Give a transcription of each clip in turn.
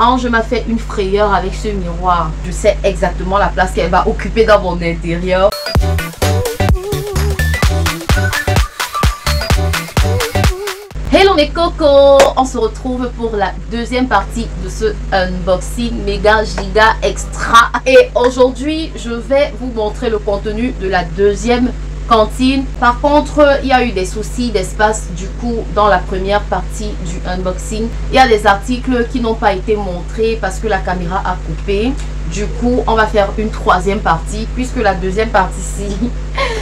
Ange m'a fait une frayeur avec ce miroir. Je sais exactement la place qu'elle va occuper dans mon intérieur. Hello mes cocos, on se retrouve pour la deuxième partie de ce unboxing méga giga extra. Et aujourd'hui, je vais vous montrer le contenu de la deuxième cantine. Par contre, il y a eu des soucis d'espace du coup dans la première partie du unboxing. Il y a des articles qui n'ont pas été montrés parce que la caméra a coupé. Du coup, on va faire une troisième partie puisque la deuxième partie,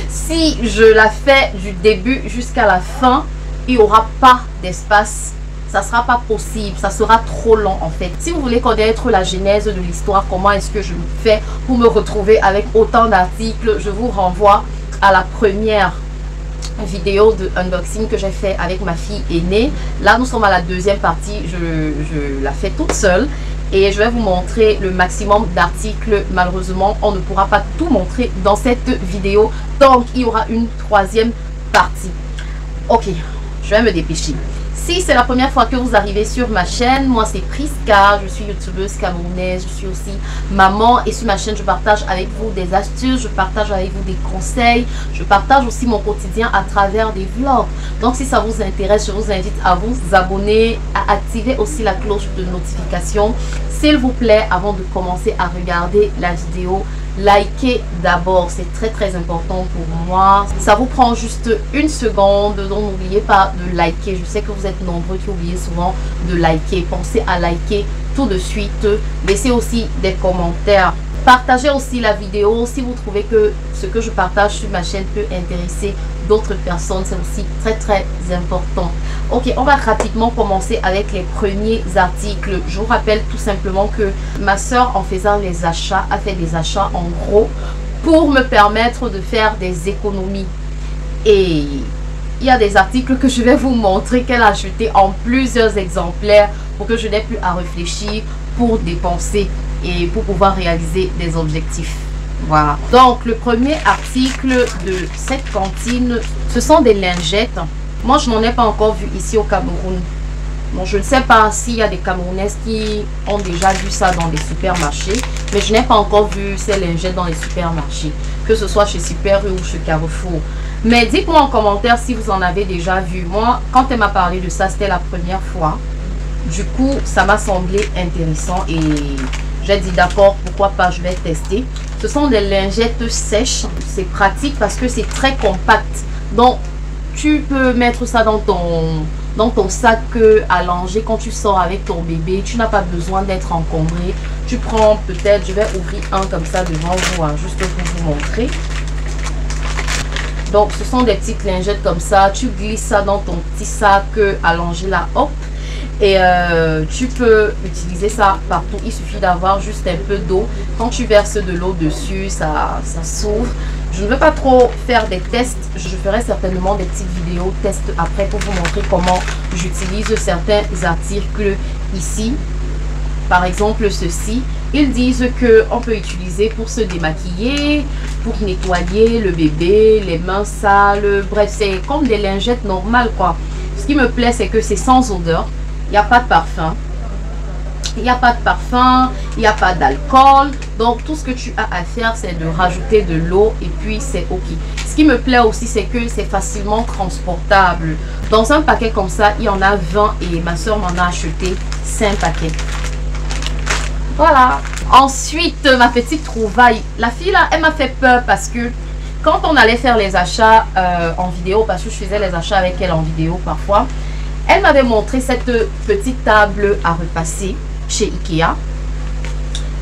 si je la fais du début jusqu'à la fin, il n'y aura pas d'espace, ça sera pas possible, ça sera trop long en fait. Si vous voulez connaître la genèse de l'histoire, comment est-ce que je fais pour me retrouver avec autant d'articles, je vous renvoie à la première vidéo de unboxing que j'ai fait avec ma fille aînée. Là nous sommes à la deuxième partie, je la fais toute seule et je vais vous montrer le maximum d'articles. Malheureusement on ne pourra pas tout montrer dans cette vidéo, donc il y aura une troisième partie. Ok, je vais me dépêcher. Si c'est la première fois que vous arrivez sur ma chaîne, moi c'est Priska, je suis youtubeuse camerounaise, je suis aussi maman et sur ma chaîne je partage avec vous des astuces, je partage avec vous des conseils, je partage aussi mon quotidien à travers des vlogs. Donc si ça vous intéresse, je vous invite à vous abonner, à activer aussi la cloche de notification. S'il vous plaît, avant de commencer à regarder la vidéo, likez d'abord, c'est très important pour moi. Ça vous prend juste une seconde, donc n'oubliez pas de liker. Je sais que vous êtes nombreux qui oubliez souvent de liker. Pensez à liker tout de suite. Laissez aussi des commentaires. Partagez aussi la vidéo si vous trouvez que ce que je partage sur ma chaîne peut intéresser d'autres personnes. C'est aussi très important. Ok, on va rapidement commencer avec les premiers articles. Je vous rappelle tout simplement que ma soeur, en faisant les achats, a fait des achats en gros pour me permettre de faire des économies. Et il y a des articles que je vais vous montrer qu'elle a acheté en plusieurs exemplaires pour que je n'ai plus à réfléchir pour dépenser et pour pouvoir réaliser des objectifs. Voilà. Donc le premier article de cette cantine, ce sont des lingettes. Moi je n'en ai pas encore vu ici au Cameroun. Bon, je ne sais pas s'il y a des Camerounaises qui ont déjà vu ça dans les supermarchés, mais je n'ai pas encore vu ces lingettes dans les supermarchés, que ce soit chez Super U ou chez Carrefour. Mais dites-moi en commentaire si vous en avez déjà vu. Moi, quand elle m'a parlé de ça, c'était la première fois. Du coup, ça m'a semblé intéressant et j'ai dit d'accord, pourquoi pas, je vais tester. Ce sont des lingettes sèches. C'est pratique parce que c'est très compact. Donc, tu peux mettre ça dans ton sac à langer quand tu sors avec ton bébé. Tu n'as pas besoin d'être encombré. Tu prends peut-être, je vais ouvrir un comme ça devant vous, hein, juste pour vous montrer. Donc, ce sont des petites lingettes comme ça. Tu glisses ça dans ton petit sac à langer là, hop. Et tu peux utiliser ça partout. Il suffit d'avoir juste un peu d'eau. Quand tu verses de l'eau dessus, ça s'ouvre. Je ne veux pas trop faire des tests. Je ferai certainement des petites vidéos tests après pour vous montrer comment j'utilise certains articles ici. Par exemple, ceci. Ils disent qu'on peut utiliser pour se démaquiller, pour nettoyer le bébé, les mains sales. Bref, c'est comme des lingettes normales quoi. Ce qui me plaît, c'est que c'est sans odeur. Il n'y a pas de parfum. Il n'y a pas de parfum, il n'y a pas d'alcool. Donc, tout ce que tu as à faire, c'est de rajouter de l'eau et puis c'est OK. Ce qui me plaît aussi, c'est que c'est facilement transportable. Dans un paquet comme ça, il y en a 20 et ma soeur m'en a acheté 5 paquets. Voilà. Ensuite, ma petite trouvaille. La fille là, elle m'a fait peur parce que quand on allait faire les achats en vidéo, parce que je faisais les achats avec elle en vidéo parfois, elle m'avait montré cette petite table à repasser chez Ikea.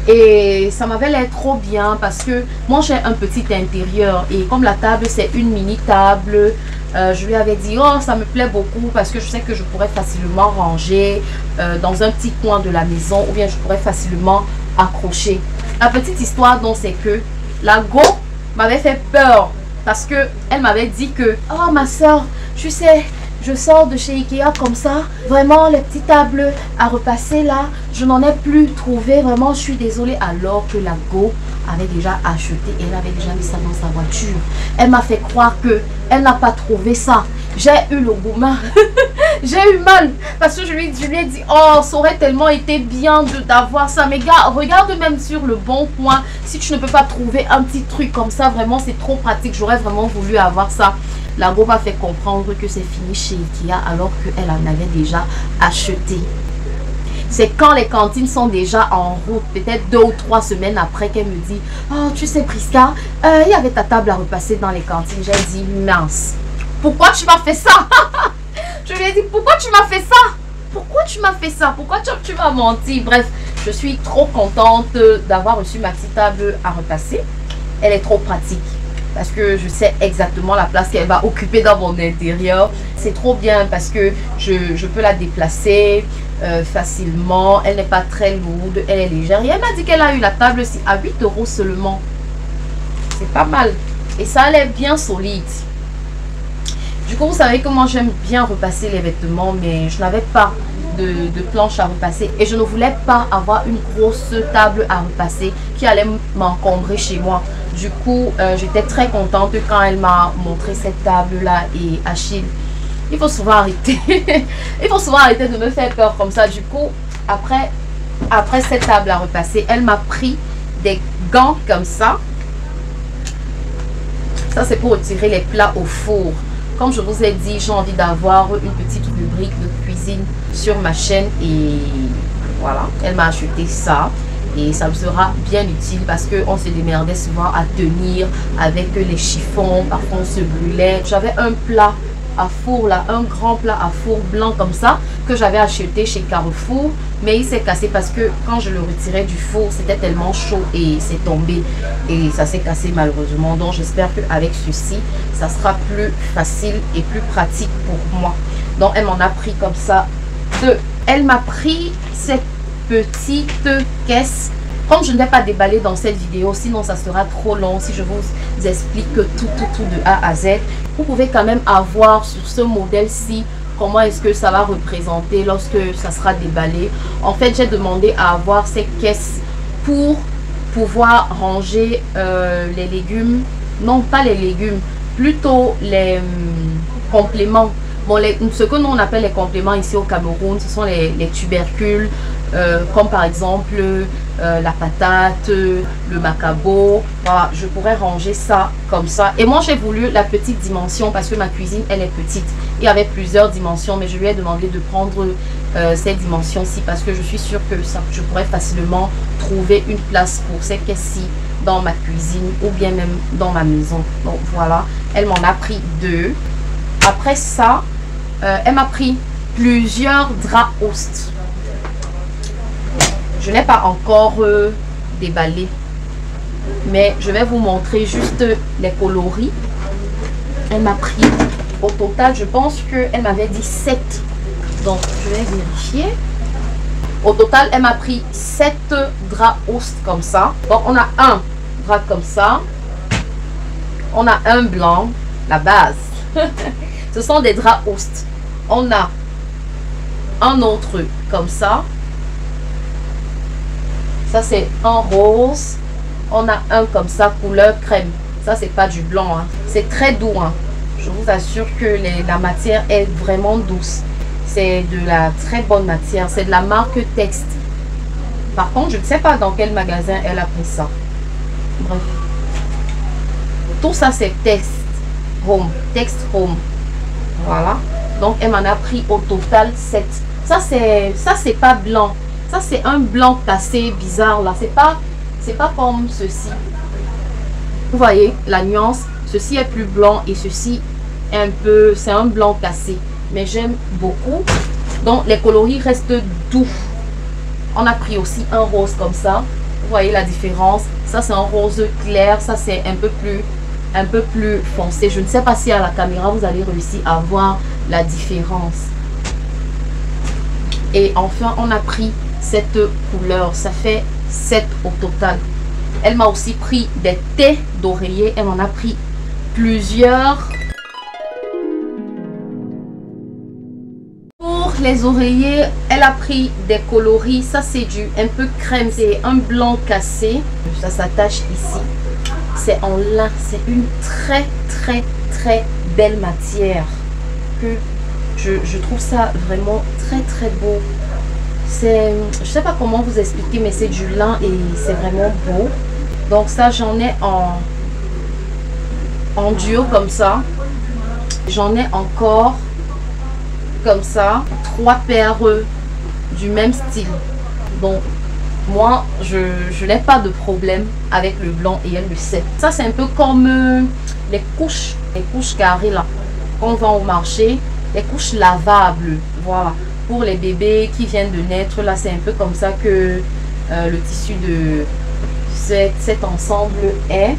Et ça m'avait l'air trop bien parce que moi j'ai un petit intérieur. Et comme la table c'est une mini table, je lui avais dit oh ça me plaît beaucoup parce que je sais que je pourrais facilement ranger dans un petit coin de la maison. Ou bien je pourrais facilement accrocher. La petite histoire donc c'est que la go m'avait fait peur. Parce que elle m'avait dit que oh ma soeur, tu sais, je sors de chez Ikea comme ça. Vraiment, les petites tables à repasser là, je n'en ai plus trouvé. Vraiment, je suis désolée. Alors que la go avait déjà acheté et elle avait déjà mis ça dans sa voiture. Elle m'a fait croire que elle n'a pas trouvé ça. J'ai eu le gourmand. J'ai eu mal parce que je lui ai dit, oh, ça aurait tellement été bien d'avoir ça. Mais gars, regarde même sur le bon coin. Si tu ne peux pas trouver un petit truc comme ça, vraiment, c'est trop pratique. J'aurais vraiment voulu avoir ça. La go m'a fait comprendre que c'est fini chez Ikea alors qu'elle en avait déjà acheté. C'est quand les cantines sont déjà en route, peut-être 2 ou 3 semaines après, qu'elle me dit, oh, tu sais Prisca, il y avait ta table à repasser dans les cantines. J'ai dit, mince, pourquoi tu m'as fait ça? Je lui ai dit, pourquoi tu m'as fait ça? Pourquoi tu m'as fait ça? Pourquoi tu m'as menti? Bref, je suis trop contente d'avoir reçu ma petite table à repasser. Elle est trop pratique parce que je sais exactement la place qu'elle va occuper dans mon intérieur. C'est trop bien parce que je peux la déplacer facilement. Elle n'est pas très lourde, elle est légère. Et elle m'a dit qu'elle a eu la table aussi à 8 € seulement. C'est pas mal. Et ça a l'air bien solide. Du coup, vous savez que moi, j'aime bien repasser les vêtements, mais je n'avais pas de planche à repasser. Et je ne voulais pas avoir une grosse table à repasser qui allait m'encombrer chez moi. Du coup, j'étais très contente quand elle m'a montré cette table-là. Et Achille, il faut souvent arrêter. Il faut souvent arrêter de me faire peur comme ça. Du coup, après cette table à repasser, elle m'a pris des gants comme ça. Ça, c'est pour retirer les plats au four. Comme je vous ai dit, j'ai envie d'avoir une petite rubrique de cuisine sur ma chaîne. Et voilà, elle m'a acheté ça. Et ça me sera bien utile parce qu'on se démerdait souvent à tenir avec les chiffons. Parfois, on se brûlait. J'avais un plat à four, là, un grand plat à four blanc comme ça, que j'avais acheté chez Carrefour. Mais il s'est cassé parce que quand je le retirais du four, c'était tellement chaud et c'est tombé. Et ça s'est cassé malheureusement. Donc j'espère qu'avec ceci, ça sera plus facile et plus pratique pour moi. Donc elle m'en a pris comme ça deux. Elle m'a pris cette petite caisse. Comme je ne vais pas déballer dans cette vidéo, sinon ça sera trop long si je vous explique tout de A à Z. Vous pouvez quand même avoir sur ce modèle-ci comment est-ce que ça va représenter lorsque ça sera déballé. En fait, j'ai demandé à avoir ces caisses pour pouvoir ranger les légumes. Non, pas les légumes, plutôt les compléments. Bon, ce que nous on appelle les compléments ici au Cameroun, ce sont les tubercules, comme par exemple la patate, le macabo. Voilà, je pourrais ranger ça comme ça. Et moi j'ai voulu la petite dimension parce que ma cuisine elle est petite. Il y avait plusieurs dimensions, mais je lui ai demandé de prendre cette dimension-ci parce que je suis sûre que je pourrais facilement trouver une place pour ces caisses-ci dans ma cuisine ou bien même dans ma maison. Donc voilà, elle m'en a pris deux. Après ça, elle m'a pris plusieurs draps Ost. Je n'ai pas encore déballé, mais je vais vous montrer juste les coloris. Elle m'a pris, au total, je pense qu'elle m'avait dit 7. Donc, je vais vérifier. Au total, elle m'a pris 7 draps Ost comme ça. Donc, on a un drap comme ça. On a un blanc, la base. Ce sont des draps Ost. On a un autre comme ça. Ça, c'est un rose. On a un comme ça, couleur crème. Ça, c'est pas du blanc. Hein. C'est très doux. Hein. Je vous assure que la matière est vraiment douce. C'est de la très bonne matière. C'est de la marque Text. Par contre, je ne sais pas dans quel magasin elle a pris ça. Bref. Tout ça, c'est Text Home. Text Home. Voilà. Donc, elle m'en a pris au total 7. Ça, c'est pas blanc. Ça, c'est un blanc cassé bizarre là. C'est pas comme ceci. Vous voyez la nuance. Ceci est plus blanc et ceci est un peu... C'est un blanc cassé. Mais j'aime beaucoup. Donc, les coloris restent doux. On a pris aussi un rose comme ça. Vous voyez la différence. Ça, c'est un rose clair. Ça, c'est un peu plus foncé. Je ne sais pas si à la caméra, vous allez réussir à voir la différence. Et enfin, on a pris cette couleur. Ça fait 7 au total. Elle m'a aussi pris des thés d'oreiller. Elle m'en a pris plusieurs. Pour les oreillers, elle a pris des coloris. Ça, c'est du un peu crème. C'est un blanc cassé. Ça s'attache ici. C'est en lin. C'est une très belle matière que Je trouve ça vraiment très très beau. C'est, je sais pas comment vous expliquer, mais c'est du lin et c'est vraiment beau. Donc ça, j'en ai en duo comme ça. J'en ai encore comme ça 3 paires du même style. Donc moi, je n'ai pas de problème avec le blanc et elle le sait. Ça, c'est un peu comme les couches carrées là. Quand on va au marché, les couches lavables. Voilà. Pour les bébés qui viennent de naître, là, c'est un peu comme ça que le tissu de cet ensemble est.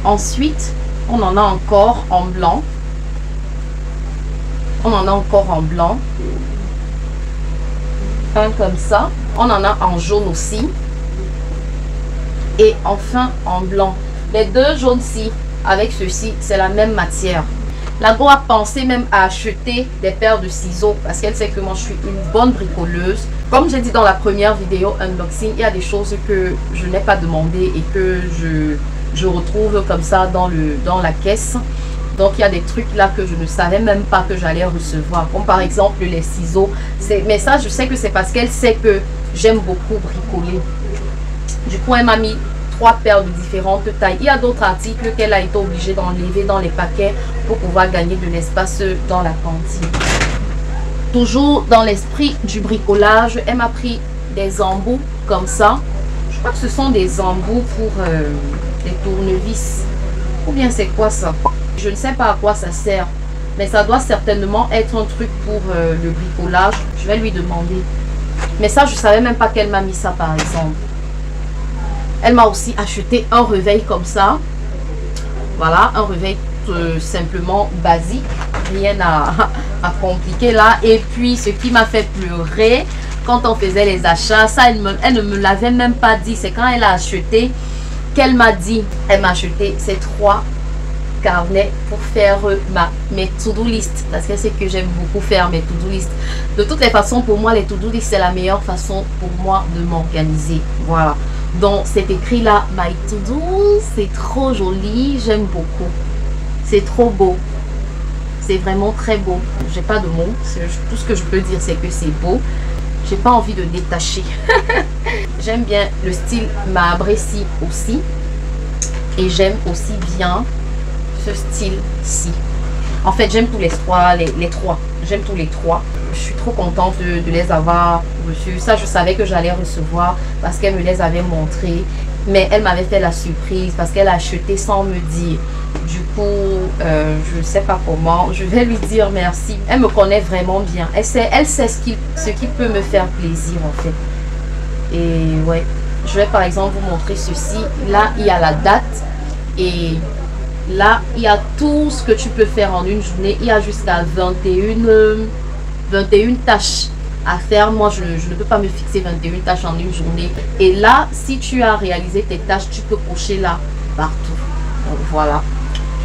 Ensuite, on en a encore en blanc. On en a encore en blanc. Un comme ça. On en a en jaune aussi. Et enfin en blanc. Les deux jaunes-ci avec ceci, c'est la même matière. La Go a pensé même à acheter des paires de ciseaux parce qu'elle sait que moi je suis une bonne bricoleuse. Comme j'ai dit dans la première vidéo unboxing, il y a des choses que je n'ai pas demandé et que je retrouve comme ça dans la caisse. Donc il y a des trucs là que je ne savais même pas que j'allais recevoir. Comme par exemple les ciseaux. Mais ça je sais que c'est parce qu'elle sait que j'aime beaucoup bricoler. Du coup elle m'a mis 3 paires de différentes tailles. Il y a d'autres articles qu'elle a été obligée d'enlever dans les paquets pour pouvoir gagner de l'espace dans la cantine. Toujours dans l'esprit du bricolage, elle m'a pris des embouts comme ça. Je crois que ce sont des embouts pour les tournevis. Ou bien c'est quoi ça? Je ne sais pas à quoi ça sert. Mais ça doit certainement être un truc pour le bricolage. Je vais lui demander. Mais ça, je ne savais même pas qu'elle m'a mis ça par exemple. Elle m'a aussi acheté un réveil comme ça. Voilà, un réveil simplement basique. Rien à compliquer là. Et puis, ce qui m'a fait pleurer quand on faisait les achats, ça, elle ne me l'avait même pas dit. C'est quand elle a acheté qu'elle m'a dit. Elle m'a acheté ces 3 carnets pour faire mes to-do list. Parce que c'est que j'aime beaucoup faire mes to-do list. De toutes les façons, pour moi, les to-do list, c'est la meilleure façon pour moi de m'organiser. Voilà. Donc, c'est écrit là, my to-do, c'est trop joli, j'aime beaucoup. C'est trop beau. C'est vraiment très beau. J'ai pas de mots. Tout ce que je peux dire, c'est que c'est beau. J'ai pas envie de détacher. J'aime bien le style marbre-ci aussi. Et j'aime aussi bien ce style-ci. En fait, j'aime tous les trois. J'aime tous les 3. Je suis trop contente de les avoir reçus. Ça, je savais que j'allais recevoir parce qu'elle me les avait montrés. Mais elle m'avait fait la surprise parce qu'elle a acheté sans me dire. Du coup, je ne sais pas comment. Je vais lui dire merci. Elle me connaît vraiment bien. Elle sait ce qui peut me faire plaisir en fait. Et ouais, je vais par exemple vous montrer ceci. Là, il y a la date. Et là, il y a tout ce que tu peux faire en une journée. Il y a jusqu'à 21 tâches à faire. Moi, je ne peux pas me fixer 21 tâches en une journée. Et là, si tu as réalisé tes tâches, tu peux cocher là partout. Donc voilà.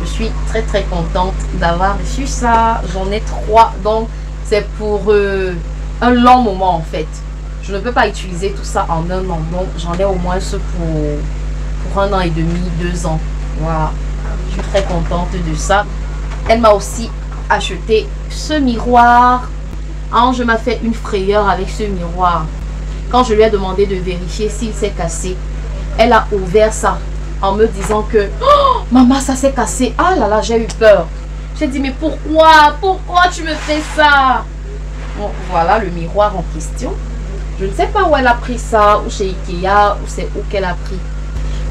Je suis très très contente d'avoir reçu ça. J'en ai 3. Donc, c'est pour un long moment en fait. Je ne peux pas utiliser tout ça en un an. Donc, j'en ai au moins ce pour 1 an et demi, 2 ans. Voilà. Je suis très contente de ça. Elle m'a aussi acheté ce miroir. Ange m'a fait une frayeur avec ce miroir. Quand je lui ai demandé de vérifier s'il s'est cassé, elle a ouvert ça en me disant que oh, maman, ça s'est cassé. Ah là là, j'ai eu peur. J'ai dit, mais pourquoi tu me fais ça? Bon, voilà le miroir en question. Je ne sais pas où elle a pris ça, ou chez Ikea, ou c'est où qu'elle a pris.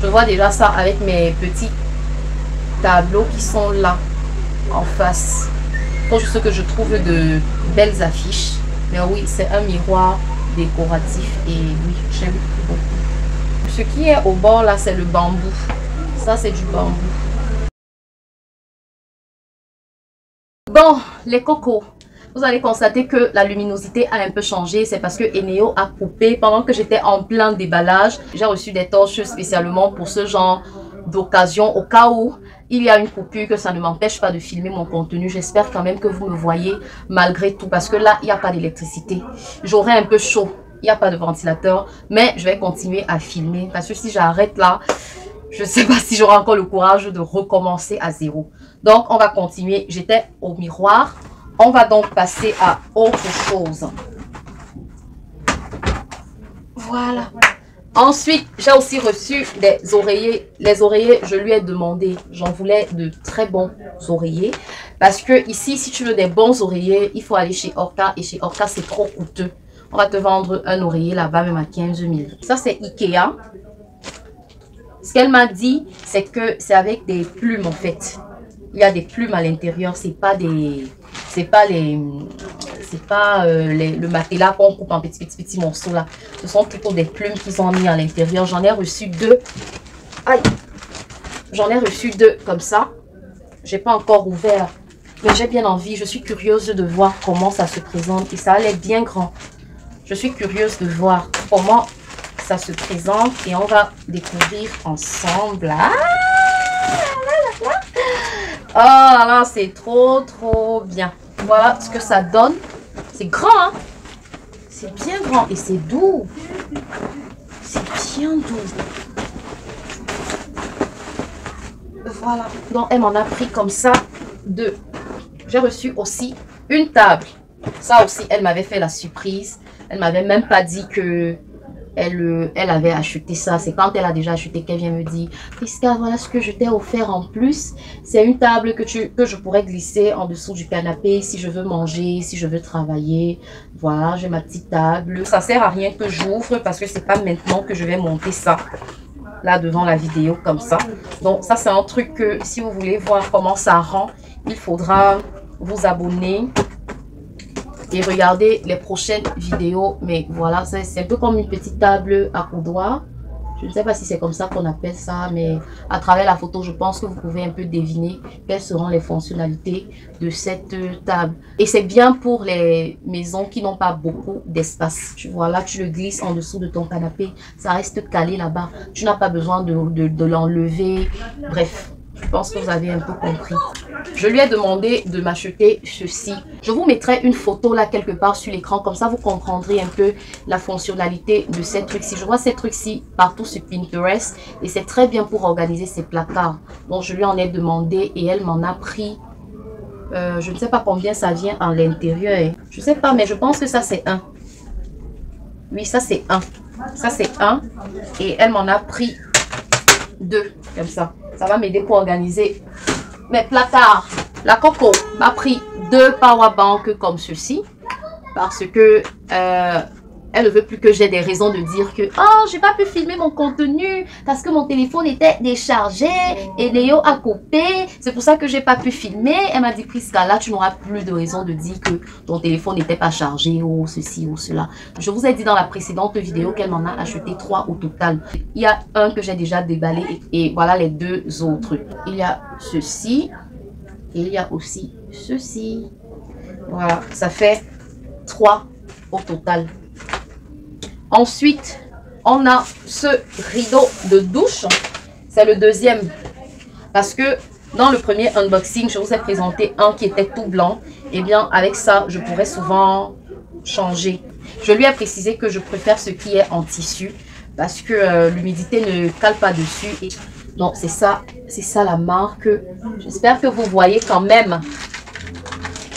Je vois déjà ça avec mes petits tableaux qui sont là en face. Pour ce que je trouve de belles affiches. Mais oui, c'est un miroir décoratif et oui, j'aime beaucoup. Ce qui est au bord là, c'est le bambou. Ça, c'est du bambou. Bon, les cocos. Vous allez constater que la luminosité a un peu changé. C'est parce que Eneo a coupé pendant que j'étais en plein déballage. J'ai reçu des torches spécialement pour ce genre d'occasion au cas où il y a une coupure, que ça ne m'empêche pas de filmer mon contenu. J'espère quand même que vous me voyez malgré tout parce que là, il n'y a pas d'électricité. J'aurai un peu chaud. Il n'y a pas de ventilateur, mais je vais continuer à filmer parce que si j'arrête là, je ne sais pas si j'aurai encore le courage de recommencer à zéro. Donc, on va continuer. J'étais au miroir On va donc passer à autre chose. Voilà. Ensuite, j'ai aussi reçu des oreillers. Les oreillers, je lui ai demandé. J'en voulais de très bons oreillers. Parce que ici, si tu veux des bons oreillers, il faut aller chez Orca. Et chez Orca, c'est trop coûteux. On va te vendre un oreiller là-bas, même à 15 000. Ça, c'est Ikea. Ce qu'elle m'a dit, c'est que c'est avec des plumes, en fait. Il y a des plumes à l'intérieur. C'est pas des... le matelas qu'on coupe en petits morceaux là. Ce sont plutôt des plumes qu'ils ont mis à l'intérieur. J'en ai reçu 2. Aïe! J'en ai reçu 2 comme ça. J'ai pas encore ouvert. Mais j'ai bien envie. Je suis curieuse de voir comment ça se présente. Et ça a l'air bien grand. Je suis curieuse de voir comment ça se présente. Et on va découvrir ensemble. Ah! Oh là, c'est trop bien. Voilà ce que ça donne. C'est grand, hein? C'est bien grand et c'est doux. C'est bien doux. Voilà. Donc, elle m'en a pris comme ça 2. J'ai reçu aussi une table. Ça aussi, elle m'avait fait la surprise. Elle m'avait même pas dit que elle avait acheté ça. C'est quand elle a déjà acheté qu'elle vient me dire, Prisca, voilà ce que je t'ai offert en plus. C'est une table que je pourrais glisser en dessous du canapé si je veux manger, si je veux travailler. Voilà, j'ai ma petite table. Ça sert à rien que j'ouvre parce que c'est pas maintenant que je vais monter ça là devant la vidéo comme ça. Donc ça, c'est un truc que si vous voulez voir comment ça rend, il faudra vous abonner et regardez les prochaines vidéos. Mais voilà, c'est un peu comme une petite table à coudoir. Je ne sais pas si c'est comme ça qu'on appelle ça, mais à travers la photo, je pense que vous pouvez un peu deviner quelles seront les fonctionnalités de cette table. Et c'est bien pour les maisons qui n'ont pas beaucoup d'espace. Tu vois, là, tu le glisses en dessous de ton canapé. Ça reste calé là-bas. Tu n'as pas besoin de l'enlever. Bref. Je pense que vous avez un peu compris. Je lui ai demandé de m'acheter ceci. Je vous mettrai une photo là quelque part sur l'écran. Comme ça, vous comprendrez un peu la fonctionnalité de ces trucs-ci. Je vois ces trucs-ci partout sur Pinterest. Et c'est très bien pour organiser ses placards. Donc, je lui en ai demandé et elle m'en a pris. Je ne sais pas combien ça vient à l'intérieur. Je ne sais pas, mais je pense que ça, c'est 1. Oui, ça, c'est 1. Ça, c'est 1. Et elle m'en a pris 2, comme ça. Ça va m'aider pour organiser mes placards. La Coco m'a pris 2 powerbanks comme ceci. Parce que elle ne veut plus que j'ai des raisons de dire que oh, j'ai pas pu filmer mon contenu parce que mon téléphone était déchargé et Léo a coupé. C'est pour ça que j'ai pas pu filmer. Elle m'a dit, Prisca, là, tu n'auras plus de raison de dire que ton téléphone n'était pas chargé ou ceci ou cela. Je vous ai dit dans la précédente vidéo qu'elle m'en a acheté 3 au total. Il y a un que j'ai déjà déballé et voilà les 2 autres. Il y a ceci et il y a aussi ceci. Voilà, ça fait 3 au total. Ensuite, on a ce rideau de douche. C'est le deuxième. Parce que dans le premier unboxing, je vous ai présenté un qui était tout blanc. Et bien, avec ça, je pourrais souvent changer. Je lui ai précisé que je préfère ce qui est en tissu. Parce que l'humidité ne cale pas dessus. Et donc, c'est ça la marque. J'espère que vous voyez quand même.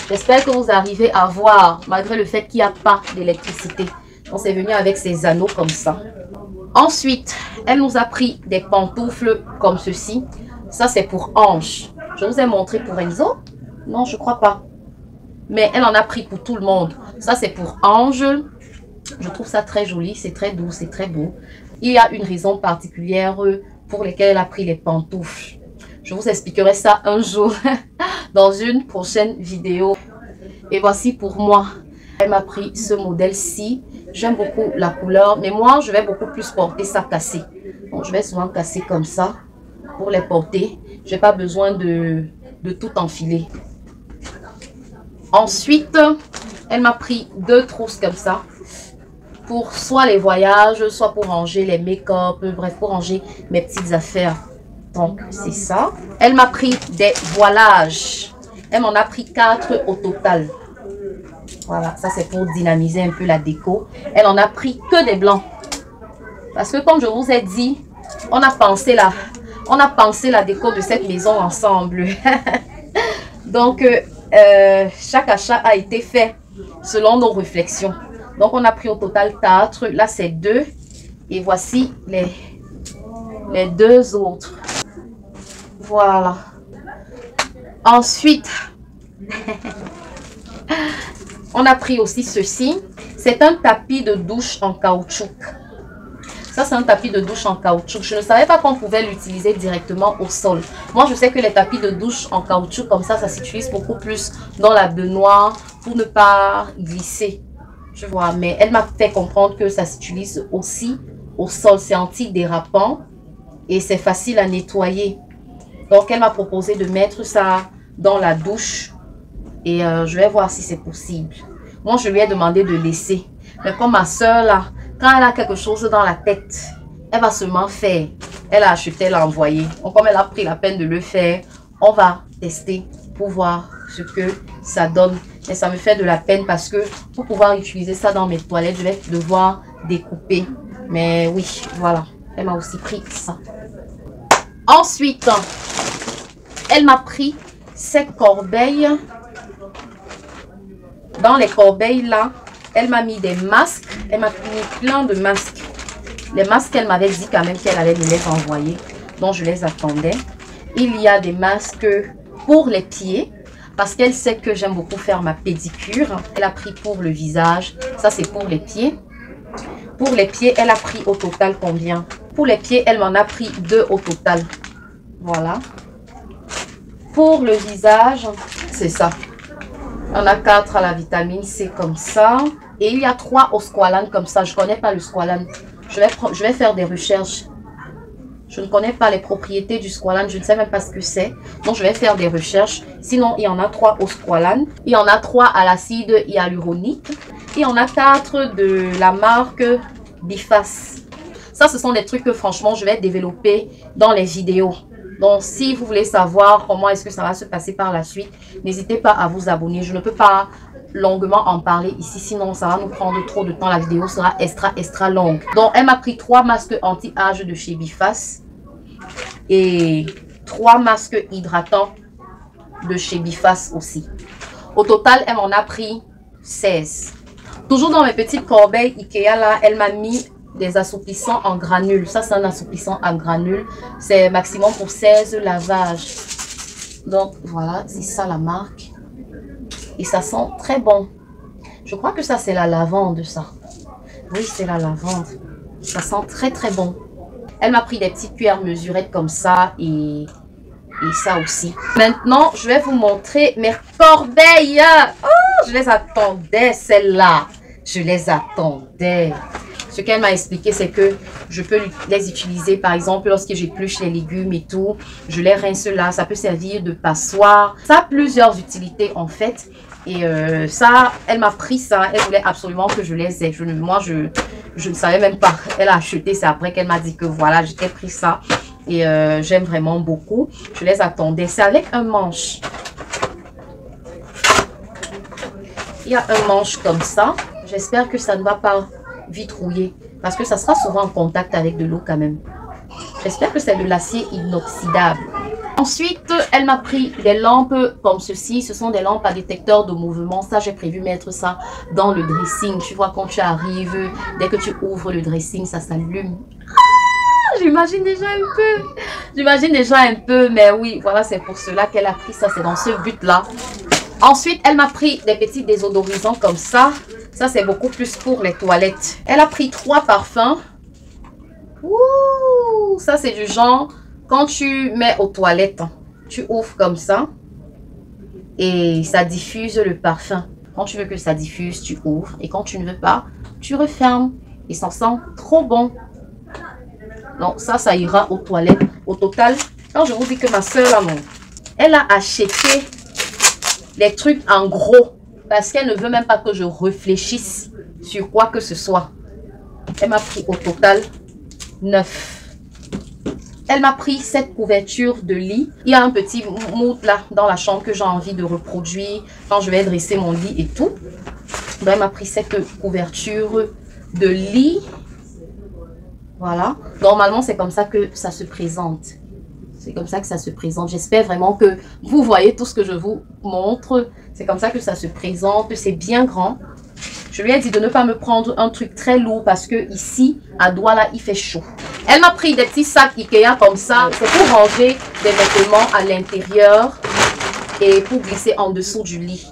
J'espère que vous arrivez à voir, malgré le fait qu'il n'y a pas d'électricité. On s'est venu avec ces anneaux comme ça. Ensuite, elle nous a pris des pantoufles comme ceci. Ça, c'est pour Ange. Je vous ai montré pour Enzo. Non, je crois pas. Mais elle en a pris pour tout le monde. Ça, c'est pour Ange. Je trouve ça très joli. C'est très doux, c'est très beau. Il y a une raison particulière pour laquelle elle a pris les pantoufles. Je vous expliquerai ça un jour dans une prochaine vidéo. Et voici pour moi. Elle m'a pris ce modèle-ci. J'aime beaucoup la couleur, mais moi, je vais beaucoup plus porter ça cassé. Donc, je vais souvent casser comme ça pour les porter. Je n'ai pas besoin de tout enfiler. Ensuite, elle m'a pris 2 trousses comme ça pour soit les voyages, soit pour ranger les make-up, bref, pour ranger mes petites affaires. Donc, c'est ça. Elle m'a pris des voilages. Elle m'en a pris 4 au total. Voilà, ça c'est pour dynamiser un peu la déco. Elle en a pris que des blancs. Parce que comme je vous ai dit, on a pensé la déco de cette maison ensemble. Donc, chaque achat a été fait selon nos réflexions. Donc, on a pris au total 4. Là, c'est 2. Et voici les 2 autres. Voilà. Ensuite, on a pris aussi ceci. C'est un tapis de douche en caoutchouc. Ça, c'est un tapis de douche en caoutchouc. Je ne savais pas qu'on pouvait l'utiliser directement au sol. Moi, je sais que les tapis de douche en caoutchouc, comme ça s'utilise beaucoup plus dans la baignoire pour ne pas glisser. Je vois, mais elle m'a fait comprendre que ça s'utilise aussi au sol. C'est anti-dérapant et c'est facile à nettoyer. Donc, elle m'a proposé de mettre ça dans la douche et je vais voir si c'est possible. Moi, je lui ai demandé de laisser. Mais comme ma soeur, là, quand elle a quelque chose dans la tête, elle va seulement faire. Elle a acheté, elle a envoyé. Donc, comme elle a pris la peine de le faire, on va tester pour voir ce que ça donne. Et ça me fait de la peine parce que pour pouvoir utiliser ça dans mes toilettes, je vais devoir découper. Mais oui, voilà. Elle m'a aussi pris ça. Ensuite, elle m'a pris ces corbeilles. Dans les corbeilles là, elle m'a mis des masques. Elle m'a mis plein de masques. Les masques, elle m'avait dit quand même qu'elle allait me les envoyer. Donc, je les attendais. Il y a des masques pour les pieds. Parce qu'elle sait que j'aime beaucoup faire ma pédicure. Elle a pris pour le visage. Ça, c'est pour les pieds. Pour les pieds, elle a pris au total combien? Pour les pieds, elle m'en a pris 2 au total. Voilà. Pour le visage, c'est ça. On a 4 à la vitamine C comme ça. Et il y a 3 au squalane comme ça. Je ne connais pas le squalane. Je vais faire des recherches. Je ne connais pas les propriétés du squalane. Je ne sais même pas ce que c'est. Donc, je vais faire des recherches. Sinon, il y en a 3 au squalane. Il y en a 3 à l'acide hyaluronique. Et il y en a 4 de la marque Bifas. Ça, ce sont des trucs que franchement, je vais développer dans les vidéos. Donc, si vous voulez savoir comment est-ce que ça va se passer par la suite, n'hésitez pas à vous abonner. Je ne peux pas longuement en parler ici, sinon ça va nous prendre trop de temps. La vidéo sera extra longue. Donc, elle m'a pris 3 masques anti-âge de chez Bifas et 3 masques hydratants de chez Bifas aussi. Au total, elle m'en a pris 16. Toujours dans mes petites corbeilles Ikea, là, elle m'a mis des assouplissants en granules. Ça, c'est un assouplissant en granules. C'est maximum pour 16 lavages. Donc, voilà, c'est ça la marque. Et ça sent très bon. Je crois que ça, c'est la lavande, ça. Oui, c'est la lavande. Ça sent très bon. Elle m'a pris des petites cuillères mesurettes comme ça et ça aussi. Maintenant, je vais vous montrer mes corbeilles. Oh, je les attendais, celles-là. Je les attendais. Ce qu'elle m'a expliqué, c'est que je peux les utiliser, par exemple, lorsque j'épluche les légumes et tout. Je les rince là. Ça peut servir de passoire. Ça a plusieurs utilités, en fait. Et ça, elle m'a pris ça. Elle voulait absolument que je les ai. Moi, je ne savais même pas. Elle a acheté. C'est après qu'elle m'a dit que voilà, j'étais pris ça. Et j'aime vraiment beaucoup. Je les attendais. C'est avec un manche. Il y a un manche comme ça. J'espère que ça ne va pas vite rouiller. Parce que ça sera souvent en contact avec de l'eau quand même. J'espère que c'est de l'acier inoxydable. Ensuite, elle m'a pris des lampes comme ceci. Ce sont des lampes à détecteur de mouvement. Ça, j'ai prévu mettre ça dans le dressing. Tu vois, quand tu arrives, dès que tu ouvres le dressing, ça s'allume. Ah, j'imagine déjà un peu. J'imagine déjà un peu. Mais oui, voilà, c'est pour cela qu'elle a pris ça. C'est dans ce but-là. Ensuite, elle m'a pris des petits désodorisants comme ça. Ça, c'est beaucoup plus pour les toilettes. Elle a pris 3 parfums. Ouh, ça, c'est du genre... Quand tu mets aux toilettes, tu ouvres comme ça et ça diffuse le parfum. Quand tu veux que ça diffuse, tu ouvres. Et quand tu ne veux pas, tu refermes. Et ça sent trop bon. Donc ça ira aux toilettes. Au total, quand je vous dis que ma soeur, là, non, elle a acheté les trucs en gros. Parce qu'elle ne veut même pas que je réfléchisse sur quoi que ce soit. Elle m'a pris au total 9. Elle m'a pris cette couverture de lit. Il y a un petit mood là dans la chambre que j'ai envie de reproduire quand je vais dresser mon lit et tout. Donc, elle m'a pris cette couverture de lit. Voilà. Normalement, c'est comme ça que ça se présente. C'est comme ça que ça se présente. J'espère vraiment que vous voyez tout ce que je vous montre. C'est comme ça que ça se présente. C'est bien grand. Je lui ai dit de ne pas me prendre un truc très lourd parce que ici, à Douala, il fait chaud. Elle m'a pris des petits sacs Ikea comme ça. C'est pour ranger des vêtements à l'intérieur et pour glisser en dessous du lit.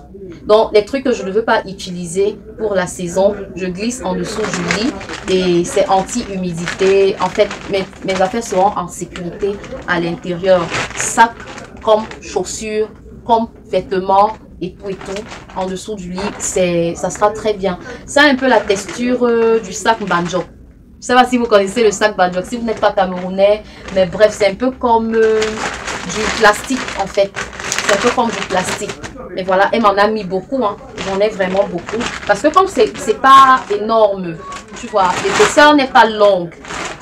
Donc, les trucs que je ne veux pas utiliser pour la saison, je glisse en dessous du lit et c'est anti-humidité. En fait, mes affaires seront en sécurité à l'intérieur. Sacs comme chaussures, comme vêtements et tout en dessous du lit, ça sera très bien. Ça a un peu la texture du sac Banjok. Je ne sais pas si vous connaissez le sac Banjok, si vous n'êtes pas camerounais, mais bref, c'est un peu comme du plastique en fait. C'est un peu comme du plastique. Mais voilà, elle m'en a mis beaucoup. Hein. J'en ai vraiment beaucoup. Parce que comme c'est pas énorme, tu vois, l'épaisseur n'est pas longue.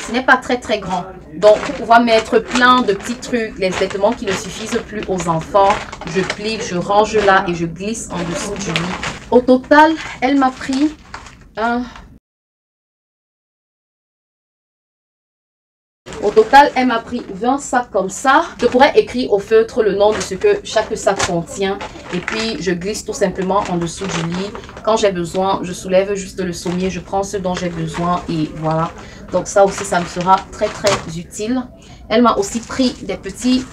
Ce n'est pas très très grand. Donc, pour pouvoir mettre plein de petits trucs, les vêtements qui ne suffisent plus aux enfants, je plie, je range là et je glisse en dessous du lit. Au total, elle m'a pris un... Au total, elle m'a pris 20 sacs comme ça. Je pourrais écrire au feutre le nom de ce que chaque sac contient. Et puis, je glisse tout simplement en dessous du lit. Quand j'ai besoin, je soulève juste le sommier. Je prends ce dont j'ai besoin et voilà. Donc, ça aussi, ça me sera très, très utile. Elle m'a aussi pris des petits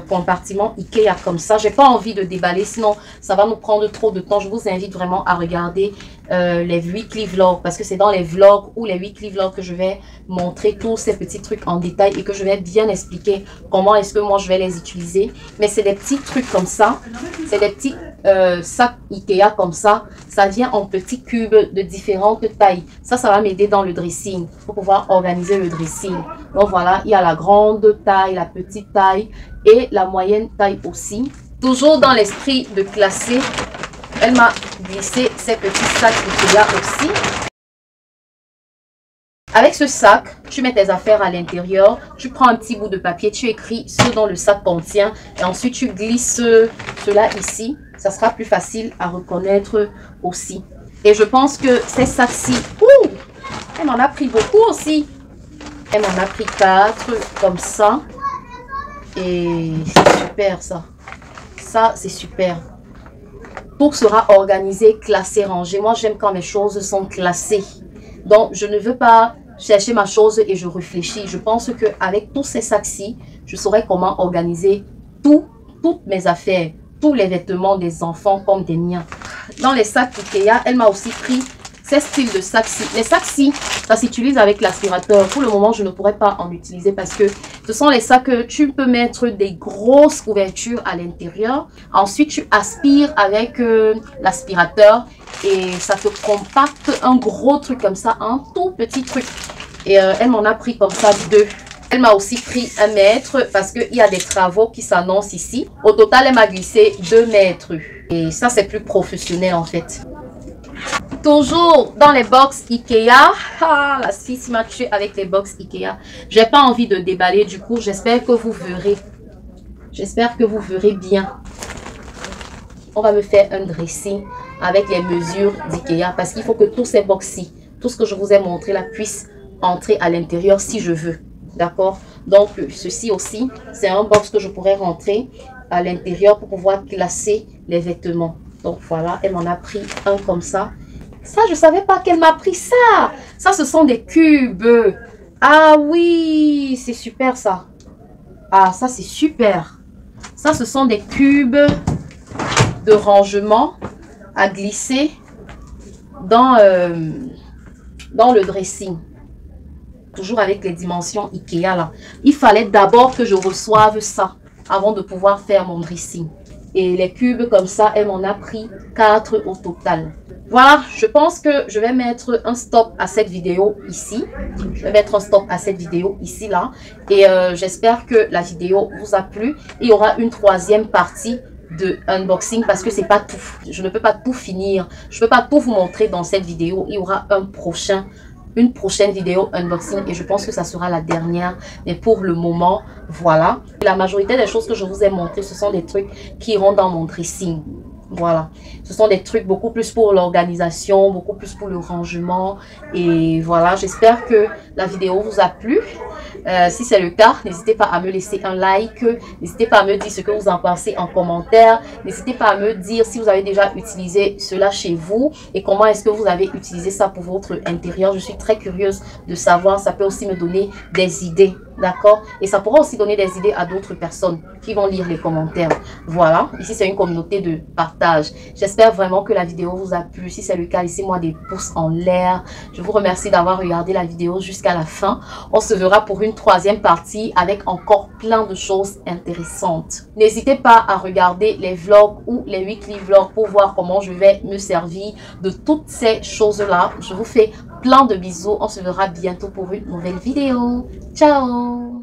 compartiments Ikea comme ça. J'ai pas envie de déballer, sinon ça va nous prendre trop de temps. Je vous invite vraiment à regarder les weekly vlogs parce que c'est dans les vlogs ou les weekly vlogs que je vais montrer tous ces petits trucs en détail et que je vais bien expliquer comment est-ce que moi je vais les utiliser. Mais c'est des petits trucs comme ça. C'est des petits sacs Ikea comme ça. Ça vient en petits cubes de différentes tailles. Ça va m'aider dans le dressing pour pouvoir organiser le dressing. Donc voilà, il y a la grande taille, la petite taille et la moyenne taille aussi. Toujours dans l'esprit de classer, elle m'a glissé ces petits sacs Ikea aussi. Avec ce sac, tu mets tes affaires à l'intérieur, tu prends un petit bout de papier, tu écris ce dont le sac contient et ensuite tu glisses cela ici. Ça sera plus facile à reconnaître aussi. Et je pense que ces sacs-ci, elle m'en a pris beaucoup aussi. Elle m'en a pris 4 comme ça. Et c'est super ça. Ça, c'est super. Tout sera organisé, classé, rangé. Moi, j'aime quand mes choses sont classées. Donc, je ne veux pas chercher ma chose et je réfléchis. Je pense qu'avec tous ces sacs-ci, je saurai comment organiser toutes mes affaires. Tous les vêtements des enfants comme des miens. Dans les sacs Ikea, elle m'a aussi pris ces styles de sacs-ci. Les sacs-ci, ça s'utilise avec l'aspirateur. Pour le moment, je ne pourrais pas en utiliser parce que ce sont les sacs que tu peux mettre des grosses couvertures à l'intérieur. Ensuite, tu aspires avec l'aspirateur et ça te compacte un gros truc comme ça, un tout petit truc. Et elle m'en a pris comme ça 2. Elle m'a aussi pris 1 mètre parce qu'il y a des travaux qui s'annoncent ici. Au total, elle m'a glissé 2 mètres. Et ça, c'est plus professionnel en fait. Toujours dans les box Ikea. Ah, la fille m'a tué avec les box Ikea. J'ai pas envie de déballer. Du coup, j'espère que vous verrez. J'espère que vous verrez bien. On va me faire un dressing avec les mesures d'Ikea. Parce qu'il faut que tous ces box-ci, tout ce que je vous ai montré là, puisse entrer à l'intérieur si je veux. D'accord? Donc, ceci aussi, c'est un box que je pourrais rentrer à l'intérieur pour pouvoir classer les vêtements. Donc, voilà, elle m'en a pris un comme ça. Ça, je ne savais pas qu'elle m'a pris ça. Ça, ce sont des cubes. Ah oui, c'est super ça. Ah, ça, c'est super. Ça, ce sont des cubes de rangement à glisser dans le dressing. Toujours avec les dimensions Ikea là. Il fallait d'abord que je reçoive ça avant de pouvoir faire mon dressing. Et les cubes comme ça, elle m'en a pris 4 au total. Voilà, je pense que je vais mettre un stop à cette vidéo ici. Je vais mettre un stop à cette vidéo ici là. Et j'espère que la vidéo vous a plu. Il y aura une 3e partie de unboxing parce que c'est pas tout. Je ne peux pas tout finir. Je ne peux pas tout vous montrer dans cette vidéo. Il y aura une prochaine vidéo unboxing et je pense que ça sera la dernière. Mais pour le moment, voilà. La majorité des choses que je vous ai montrées, ce sont des trucs qui iront dans mon dressing. Voilà. Ce sont des trucs beaucoup plus pour l'organisation, beaucoup plus pour le rangement. Et voilà, j'espère que la vidéo vous a plu. Si c'est le cas, n'hésitez pas à me laisser un like. N'hésitez pas à me dire ce que vous en pensez en commentaire. N'hésitez pas à me dire si vous avez déjà utilisé cela chez vous et comment est-ce que vous avez utilisé ça pour votre intérieur. Je suis très curieuse de savoir. Ça peut aussi me donner des idées. D'accord? Et ça pourra aussi donner des idées à d'autres personnes qui vont lire les commentaires. Voilà. Ici, c'est une communauté de partage. J'espère vraiment que la vidéo vous a plu. Si c'est le cas, laissez-moi des pouces en l'air. Je vous remercie d'avoir regardé la vidéo jusqu'à la fin. On se verra pour une troisième partie avec encore plein de choses intéressantes. N'hésitez pas à regarder les vlogs ou les weekly vlogs pour voir comment je vais me servir de toutes ces choses-là. Je vous fais plein de bisous. On se verra bientôt pour une nouvelle vidéo. Ciao!